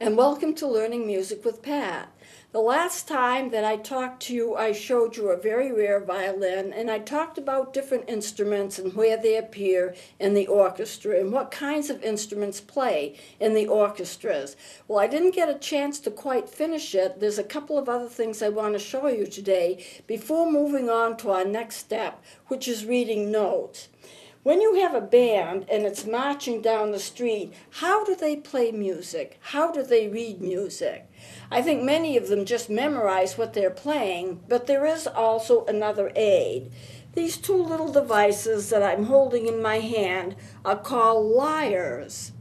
and welcome to Learning Music with Pat. The last time that I talked to you, I showed you a very rare violin, and I talked about different instruments and where they appear in the orchestra and what kinds of instruments play in the orchestras. Well, I didn't get a chance to quite finish it. There's a couple of other things I want to show you today before moving on to our next step, which is reading notes. When you have a band and it's marching down the street, how do they play music? How do they read music? I think many of them just memorize what they're playing, but there is also another aid. These two little devices that I'm holding in my hand are called lyres.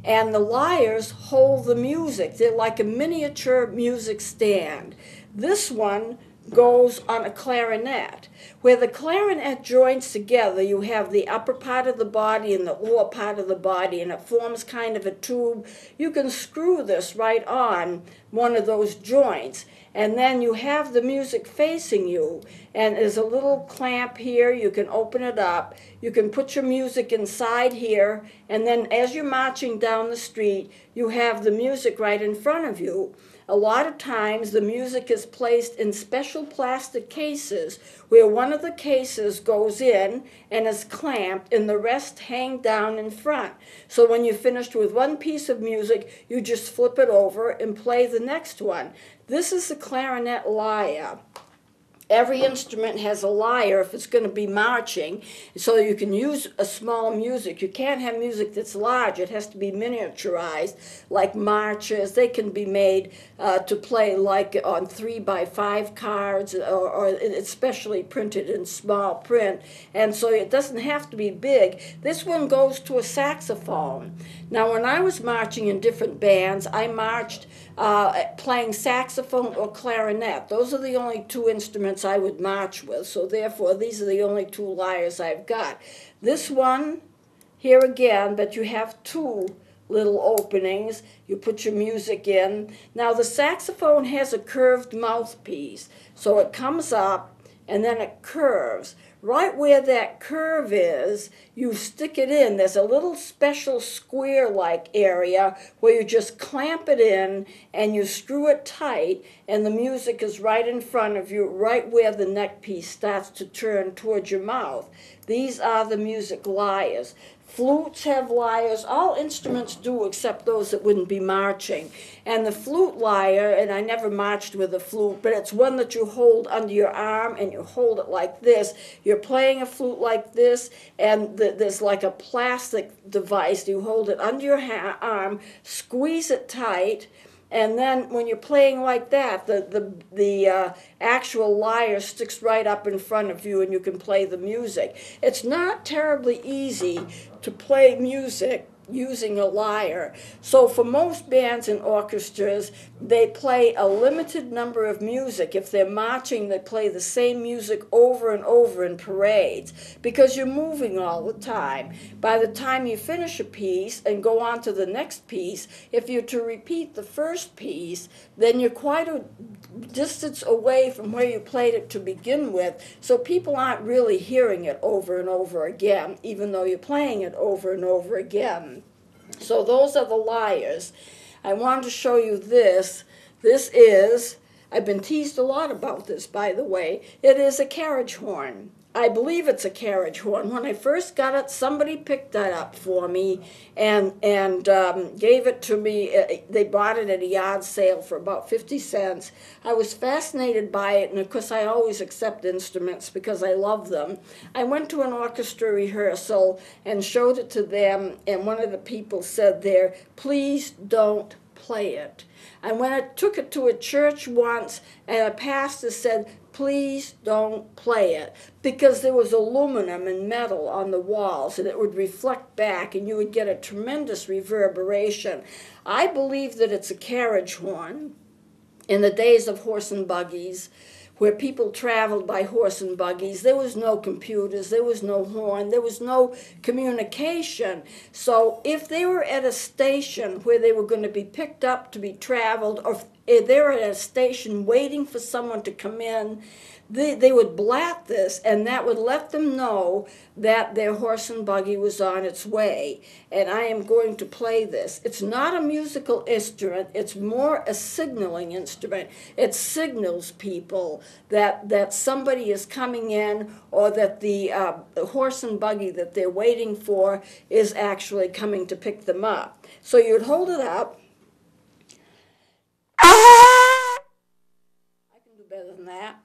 And the lyres hold the music. They're like a miniature music stand. This one goes on a clarinet. Where the clarinet joins together, you have the upper part of the body and the lower part of the body, and it forms kind of a tube. You can screw this right on one of those joints, and then you have the music facing you, and there's a little clamp here. You can open it up. You can put your music inside here, and then as you're marching down the street, you have the music right in front of you. A lot of times the music is placed in special plastic cases where one of the cases goes in and is clamped and the rest hang down in front. So when you're finished with one piece of music, you just flip it over and play the next one. This is the clarinet lyre. Every instrument has a lyre if it's going to be marching, so you can use a small music. You can't have music that's large. It has to be miniaturized, like marches. They can be made to play like on 3x5 cards, or especially printed in small print, and so it doesn't have to be big. This one goes to a saxophone. Now, when I was marching in different bands, I marched playing saxophone or clarinet. Those are the only two instruments I would march with, so therefore these are the only two lyres I've got. This one, here again, but you have two little openings. You put your music in. Now the saxophone has a curved mouthpiece, so it comes up and then it curves. Right where that curve is, you stick it in. There's a little special square-like area where you just clamp it in and you screw it tight, and the music is right in front of you, right where the neck piece starts to turn towards your mouth. These are the music lyres. Flutes have lyres. All instruments do except those that wouldn't be marching. And the flute lyre, and I never marched with a flute, but it's one that you hold under your arm and you hold it like this. You're playing a flute like this, and there's like a plastic device. You hold it under your arm, squeeze it tight, and then when you're playing like that, the actual lyre sticks right up in front of you and you can play the music. It's not terribly easy to play music using a lyre. So for most bands and orchestras, they play a limited number of music. If they're marching, they play the same music over and over in parades because you're moving all the time. By the time you finish a piece and go on to the next piece, if you're to repeat the first piece, then you're quite a distance away from where you played it to begin with, so people aren't really hearing it over and over again, even though you're playing it over and over again. So those are the lyres. I wanted to show you this. This is, I've been teased a lot about this, by the way, it is a carriage horn. I believe it's a carriage horn. When I first got it, somebody picked that up for me and gave it to me. They bought it at a yard sale for about 50 cents. I was fascinated by it, and of course I always accept instruments because I love them. I went to an orchestra rehearsal and showed it to them, and one of the people said there, "Please don't play it." And when I took it to a church once, and a pastor said, "Please don't play it," because there was aluminum and metal on the walls and it would reflect back and you would get a tremendous reverberation. I believe that it's a carriage horn. In the days of horse and buggies, where people traveled by horse and buggies, there was no computers, there was no horn, there was no communication. So if they were at a station where they were going to be picked up to be traveled, or if they were at a station waiting for someone to come in, they would blat this, and that would let them know that their horse and buggy was on its way. And I am going to play this. It's not a musical instrument. It's more a signaling instrument. It signals people that somebody is coming in, or that the horse and buggy that they're waiting for is actually coming to pick them up. So you'd hold it up. I can do better than that.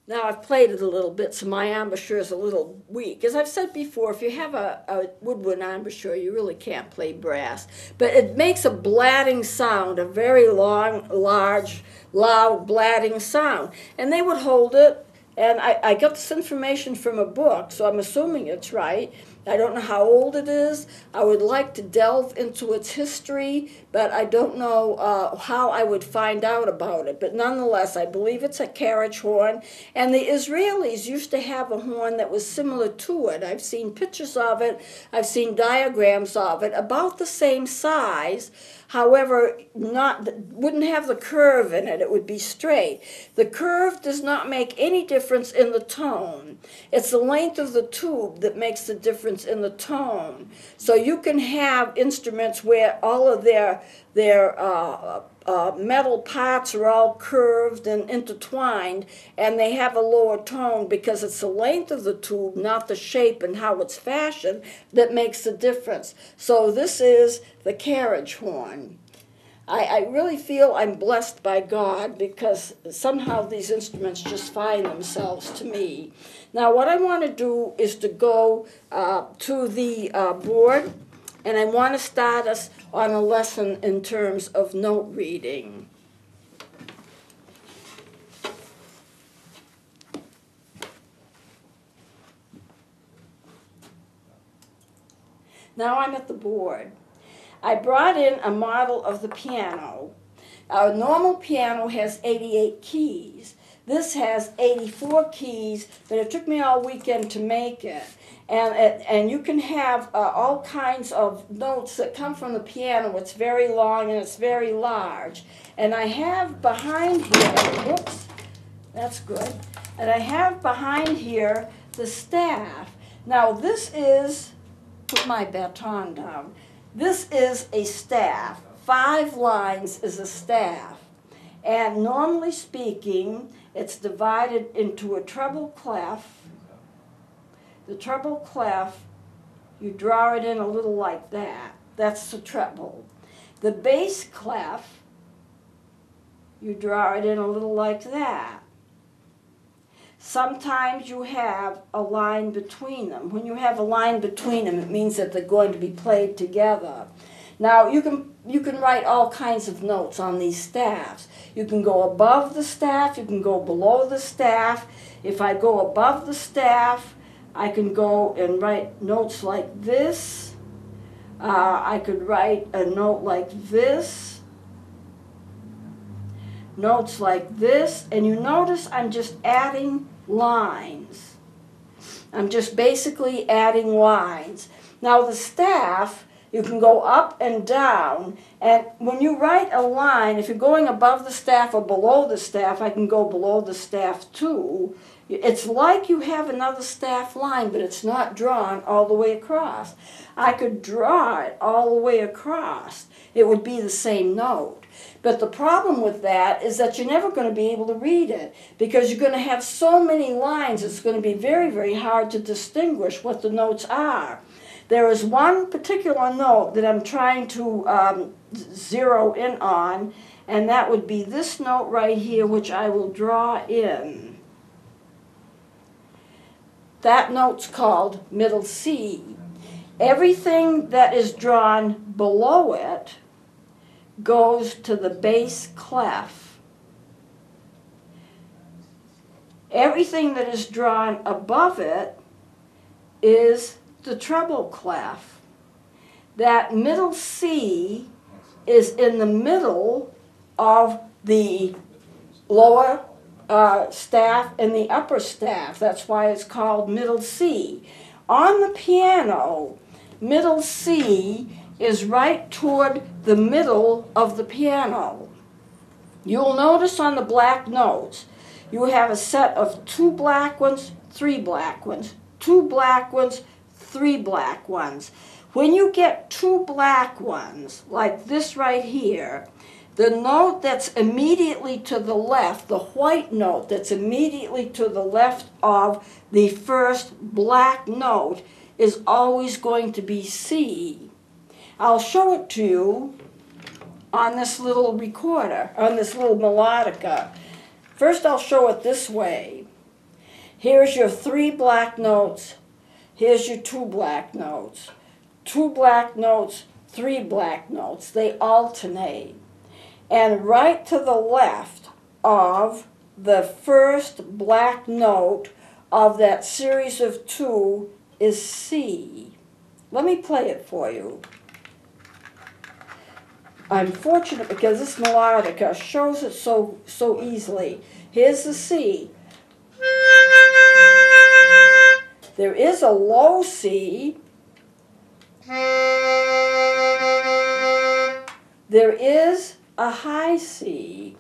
Now I've played it a little bit, so my embouchure is a little weak. As I've said before, if you have a woodwind embouchure, you really can't play brass. But it makes a blatting sound, a very long, large, loud blatting sound. And they would hold it, and I got this information from a book, so I'm assuming it's right. I don't know how old it is. I would like to delve into its history, but I don't know how I would find out about it. But nonetheless, I believe it's a carriage horn. And the Israelis used to have a horn that was similar to it. I've seen pictures of it. I've seen diagrams of it, about the same size. However, wouldn't have the curve in it. It would be straight. The curve does not make any difference in the tone. It's the length of the tube that makes the difference in the tone. So you can have instruments where all of their metal parts are all curved and intertwined, and they have a lower tone because it's the length of the tube, not the shape and how it's fashioned, that makes the difference. So this is the carriage horn. I really feel I'm blessed by God, because somehow these instruments just find themselves to me. Now what I want to do is to go to the board, and I want to start us on a lesson in terms of note reading. Now I'm at the board. I brought in a model of the piano. Our normal piano has 88 keys. This has 84 keys, but it took me all weekend to make it. And you can have all kinds of notes that come from the piano. It's very long and it's very large. And I have behind here, whoops, that's good. And I have behind here the staff. Now this is, put my baton down. This is a staff. 5 lines is a staff. And normally speaking, it's divided into a treble clef. The treble clef, you draw it in a little like that. That's the treble. The bass clef, you draw it in a little like that. Sometimes you have a line between them. When you have a line between them, it means that they're going to be played together. Now, you can write all kinds of notes on these staffs. You can go above the staff, you can go below the staff. If I go above the staff, I can go and write notes like this. I could write a note like this. Notes like this. And you notice I'm just adding lines. I'm just basically adding lines. Now the staff, you can go up and down, and when you write a line, if you're going above the staff or below the staff, I can go below the staff too. It's like you have another staff line, but it's not drawn all the way across. I could draw it all the way across. It would be the same note. But the problem with that is that you're never going to be able to read it, because you're going to have so many lines, it's going to be very, very hard to distinguish what the notes are. There is one particular note that I'm trying to zero in on, and that would be this note right here, which I will draw in. That note's called middle C. Everything that is drawn below it goes to the bass clef. Everything that is drawn above it is the treble clef. That middle C is in the middle of the lower staff and the upper staff. That's why it's called middle C. On the piano, middle C is right toward the middle of the piano. You'll notice on the black notes, you have a set of 2 black ones, 3 black ones, 2 black ones, 3 black ones. When you get 2 black ones, like this right here, the note that's immediately to the left, the white note that's immediately to the left of the first black note, is always going to be C. I'll show it to you on this little recorder, on this little melodica. First I'll show it this way. Here's your 3 black notes, here's your 2 black notes. 2 black notes, 3 black notes. They alternate. And right to the left of the first black note of that series of 2 is C. Let me play it for you. I'm fortunate because this melodica shows it so easily. Here's the C. There is a low C. There is a high C.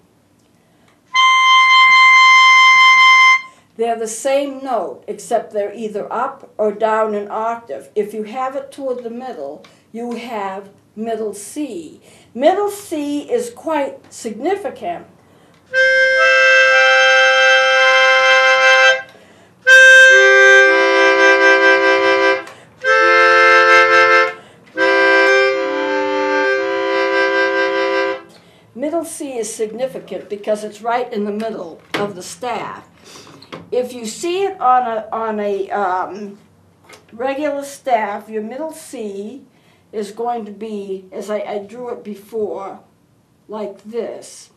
They're the same note, except they're either up or down an octave. If you have it toward the middle, you have middle C. Middle C is quite significant. Middle C is significant because it's right in the middle of the staff. If you see it on a regular staff, your middle C is going to be, as I drew it before, like this.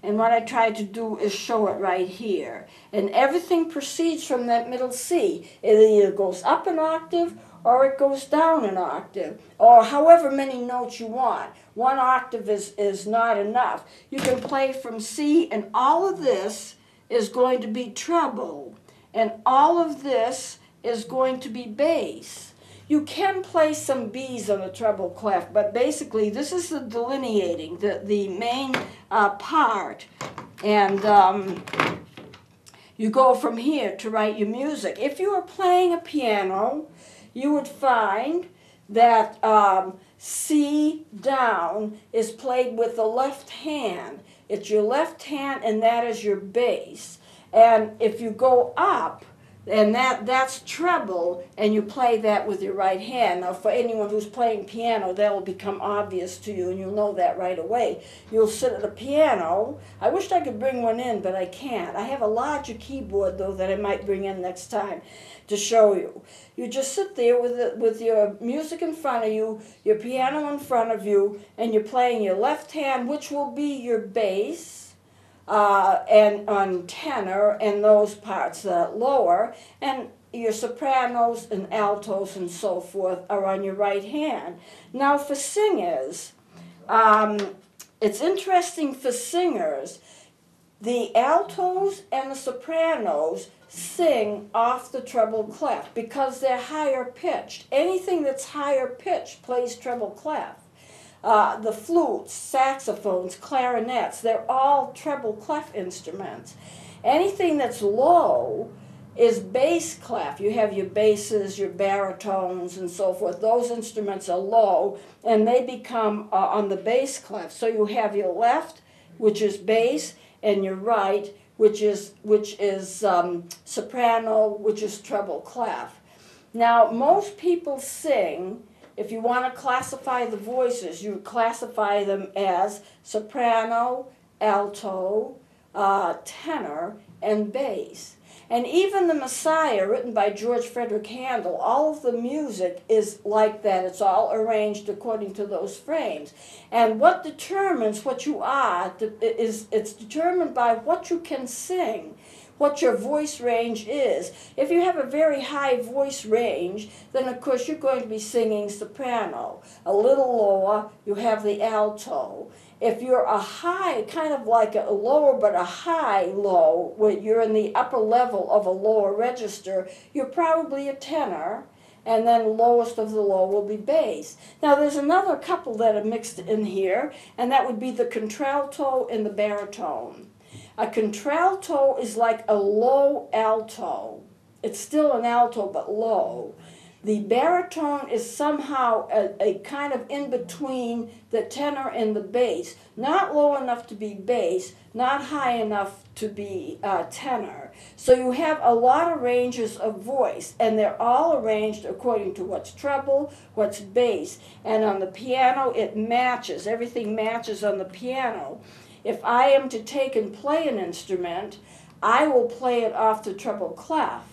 And what I tried to do is show it right here. And everything proceeds from that middle C. It either goes up an octave or it goes down an octave, or however many notes you want. 1 octave is not enough. You can play from C, and all of this is going to be treble, and all of this is going to be bass. You can play some B's on the treble clef, but basically this is the delineating, the main part, and you go from here to write your music. If you are playing a piano, you would find that C down is played with the left hand. It's your left hand, and that is your bass. And if you go up, and that's treble, and you play that with your right hand. Now, for anyone who's playing piano, that will become obvious to you, and you'll know that right away. You'll sit at a piano. I wish I could bring one in, but I can't. I have a larger keyboard, though, that I might bring in next time to show you. You just sit there with your music in front of you, your piano in front of you, and you're playing your left hand, which will be your bass, and on tenor and those parts lower, and your sopranos and altos and so forth are on your right hand. Now for singers, it's interesting for singers, the altos and the sopranos sing off the treble clef because they're higher pitched. Anything that's higher pitched plays treble clef. The flutes, saxophones, clarinets, they're all treble clef instruments. Anything that's low is bass clef. You have your basses, your baritones, and so forth. Those instruments are low, and they become on the bass clef. So you have your left, which is bass, and your right, which is soprano, which is treble clef. Now, most people sing. If you want to classify the voices, you classify them as soprano, alto, tenor, and bass. And even the Messiah, written by George Frederick Handel, all of the music is like that. It's all arranged according to those frames. And what determines what you are it's determined by what you can sing, what your voice range is. If you have a very high voice range, then of course you're going to be singing soprano. A little lower, you have the alto. If you're a high, kind of like a lower but a high low, where you're in the upper level of a lower register, you're probably a tenor. and then lowest of the low will be bass. Now there's another couple that are mixed in here, and that would be the contralto and the baritone. A contralto is like a low alto. It's still an alto but low. The baritone is somehow a kind of in between the tenor and the bass. Not low enough to be bass, not high enough to be tenor. So you have a lot of ranges of voice, and they're all arranged according to what's treble, what's bass. And on the piano, it matches. Everything matches on the piano. If I am to take and play an instrument, I will play it off the treble clef,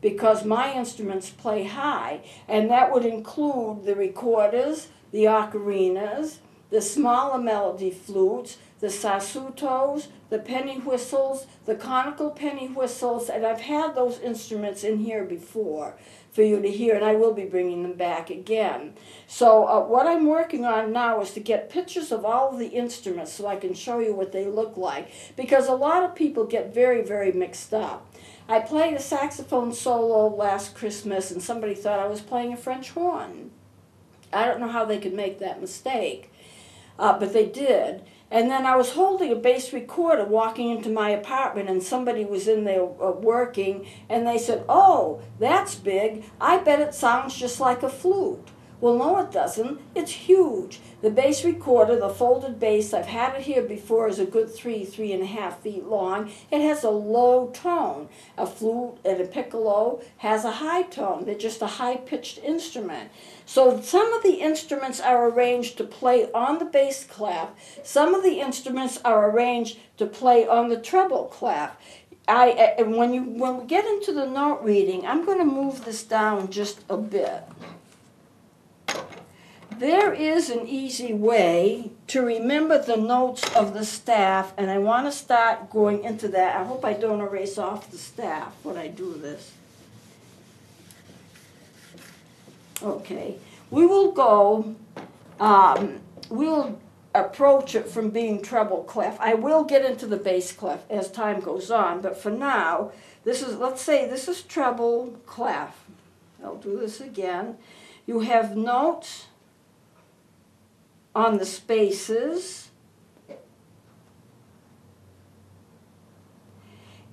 because my instruments play high, and that would include the recorders, the ocarinas, the smaller melody flutes, the sassotos, the penny whistles, the conical penny whistles, and I've had those instruments in here before for you to hear, and I will be bringing them back again. So what I'm working on now is to get pictures of all of the instruments so I can show you what they look like, because a lot of people get very, very mixed up. I played a saxophone solo last Christmas, and somebody thought I was playing a French horn. I don't know how they could make that mistake, but they did. And then I was holding a bass recorder walking into my apartment, and somebody was in there working, and they said, "Oh, that's big. I bet it sounds just like a flute." Well, no, it doesn't. It's huge. The bass recorder, the folded bass, I've had it here before, is a good 3.5 feet long. It has a low tone. A flute and a piccolo has a high tone. They're just a high-pitched instrument. So some of the instruments are arranged to play on the bass clef. Some of the instruments are arranged to play on the treble clef. When we get into the note reading, I'm going to move this down just a bit. There is an easy way to remember the notes of the staff, and I want to start going into that. I hope I don't erase off the staff when I do this. Okay, we will go, we'll approach it from being treble clef. I will get into the bass clef as time goes on, but for now, this is, let's say this is treble clef. I'll do this again. You have notes on the spaces,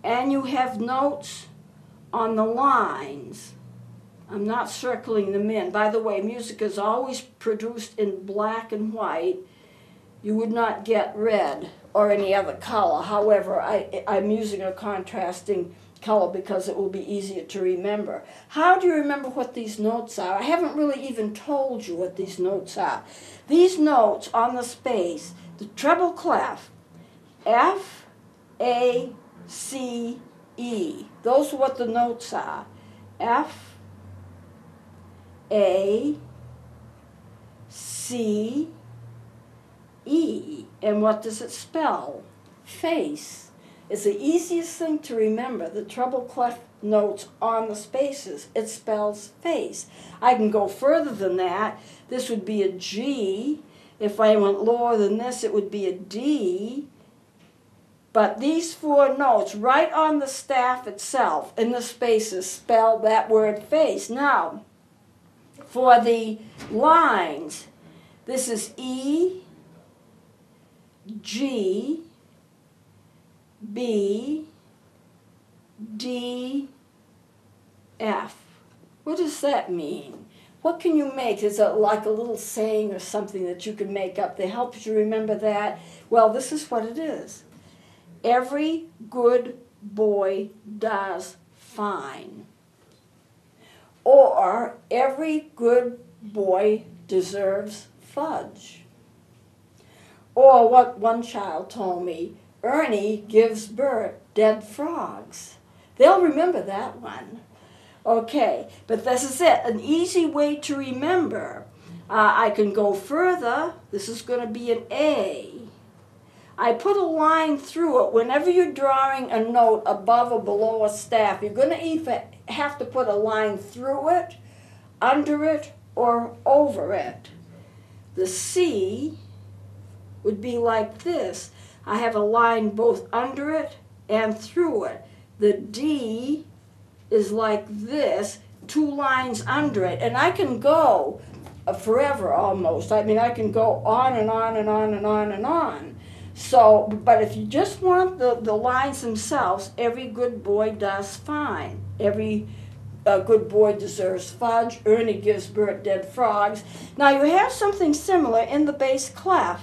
and you have notes on the lines. I'm not circling them in. By the way, music is always produced in black and white. You would not get red or any other color. However, I'm using a contrasting color because it will be easier to remember. How do you remember what these notes are? I haven't really even told you what these notes are. These notes on the space, the treble clef, F, A, C, E. Those are what the notes are. F, A, C, E. And what does it spell? Face. It's the easiest thing to remember, the treble clef notes on the spaces. It spells face. I can go further than that. This would be a G. If I went lower than this, it would be a D. But these four notes right on the staff itself in the spaces spell that word face. Now, for the lines, this is E, G, B, D, F. What does that mean? What can you make? Is it like a little saying or something that you can make up that helps you remember that? Well, this is what it is. Every good boy does fine. Or every good boy deserves fudge. Or what one child told me, Ernie gives Bert dead frogs. They'll remember that one. Okay, but this is it, an easy way to remember. I can go further. This is going to be an A. I put a line through it. Whenever you're drawing a note above or below a staff, you're going to either have to put a line through it, under it, or over it. The C would be like this. I have a line both under it and through it. The D is like this. 2 lines under it, and I can go forever almost. I mean, I can go on and on and on and on and on. So, but if you just want the lines themselves, every good boy does fine. Every good boy deserves fudge. Ernie gives Bert dead frogs. Now you have something similar in the bass clef.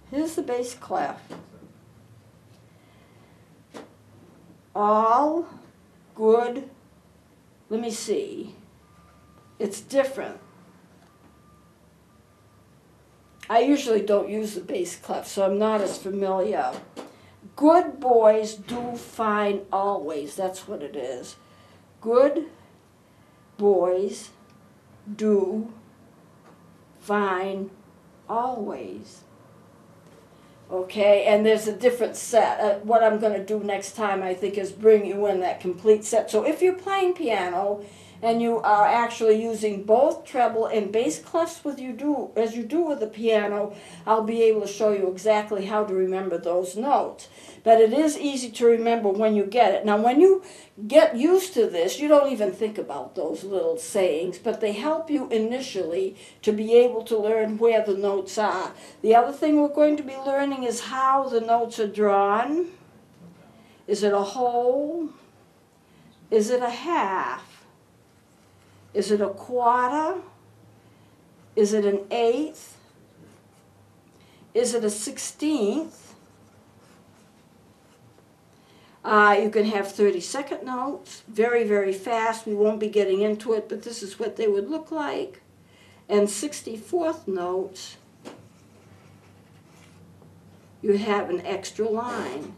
Here's the bass clef. All good, let me see, it's different. I usually don't use the bass clef, so I'm not as familiar. Good boys do fine always, that's what it is. Good boys do fine always. Okay, and there's a different set. What I'm going to do next time, I think, is bring you in that complete set. So if you're playing piano and you are actually using both treble and bass clefs as you do with the piano, I'll be able to show you exactly how to remember those notes. But it is easy to remember when you get it. Now, when you get used to this, you don't even think about those little sayings, but they help you initially to be able to learn where the notes are. The other thing we're going to be learning is how the notes are drawn. Is it a whole? Is it a half? Is it a quarter? Is it an eighth? Is it a 16th? You can have 30-second notes, very, very fast. We won't be getting into it, but this is what they would look like. And 64th notes, you have an extra line.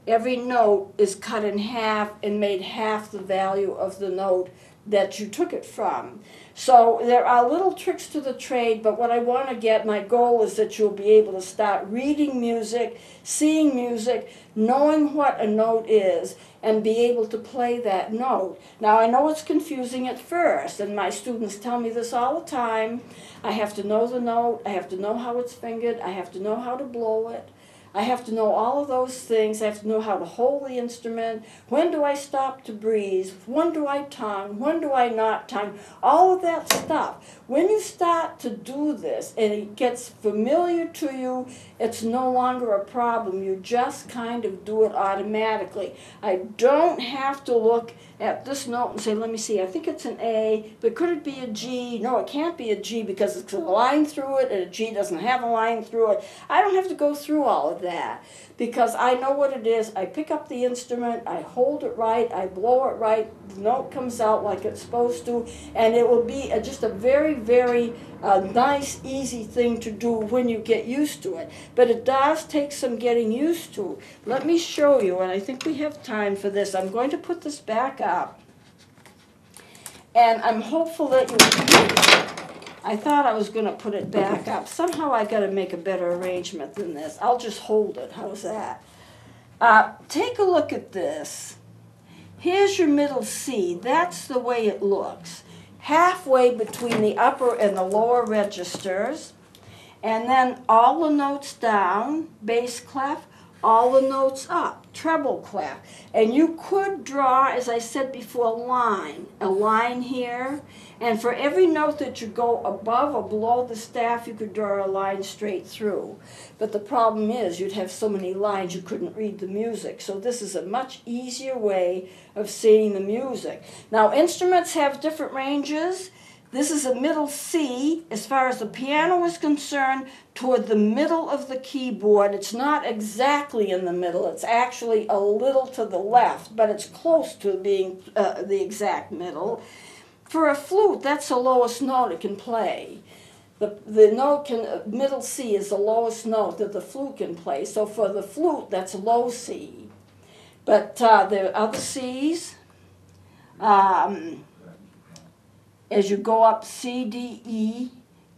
Every note is cut in half and made half the value of the note that you took it from. So there are little tricks to the trade, but what I want to get, my goal is that you'll be able to start reading music, seeing music, knowing what a note is, and be able to play that note. Now I know it's confusing at first, and my students tell me this all the time. I have to know the note, I have to know how it's fingered, I have to know how to blow it. I have to know all of those things. I have to know how to hold the instrument. When do I stop to breathe? When do I tongue? When do I not tongue? All of that stuff. When you start to do this and it gets familiar to you, it's no longer a problem. You just kind of do it automatically. I don't have to look at this note and say, let me see, I think it's an A, but could it be a G? No, it can't be a G because it's a line through it, and a G doesn't have a line through it. I don't have to go through all of that because I know what it is. I pick up the instrument, I hold it right, I blow it right, the note comes out like it's supposed to, and it will be just a very, very nice, easy thing to do when you get used to it. But it does take some getting used to. Let me show you, and I think we have time for this. I'm going to put this back up, and I'm hopeful that you I thought I was going to put it back up. Somehow I got to make a better arrangement than this. I'll just hold it. How's that? Take a look at this. Here's your middle C. That's the way it looks. Halfway between the upper and the lower registers. And then all the notes down, bass clef, all the notes up, treble clef. And you could draw, as I said before, a line here. And for every note that you go above or below the staff, you could draw a line straight through. But the problem is you'd have so many lines you couldn't read the music. So this is a much easier way of seeing the music. Now, instruments have different ranges. This is a middle C. As far as the piano is concerned, toward the middle of the keyboard. It's not exactly in the middle. It's actually a little to the left, but it's close to being the exact middle. For a flute, that's the lowest note it can play. The note middle C is the lowest note that the flute can play. So for the flute, that's low C. But there are other Cs. As you go up C, D, E,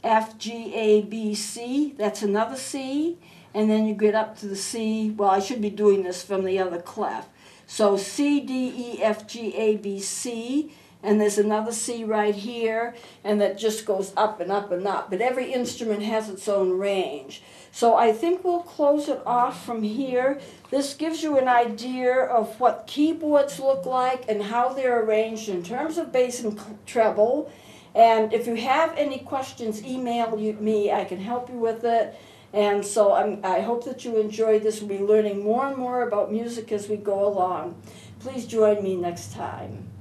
F, G, A, B, C, that's another C. And then you get up to the C. Well, I should be doing this from the other clef. So C, D, E, F, G, A, B, C. and there's another C right here, and that just goes up and up and up. But every instrument has its own range. So I think we'll close it off from here. This gives you an idea of what keyboards look like and how they're arranged in terms of bass and treble. And if you have any questions, email me. I can help you with it. And so I hope that you enjoy this. We'll be learning more and more about music as we go along. Please join me next time.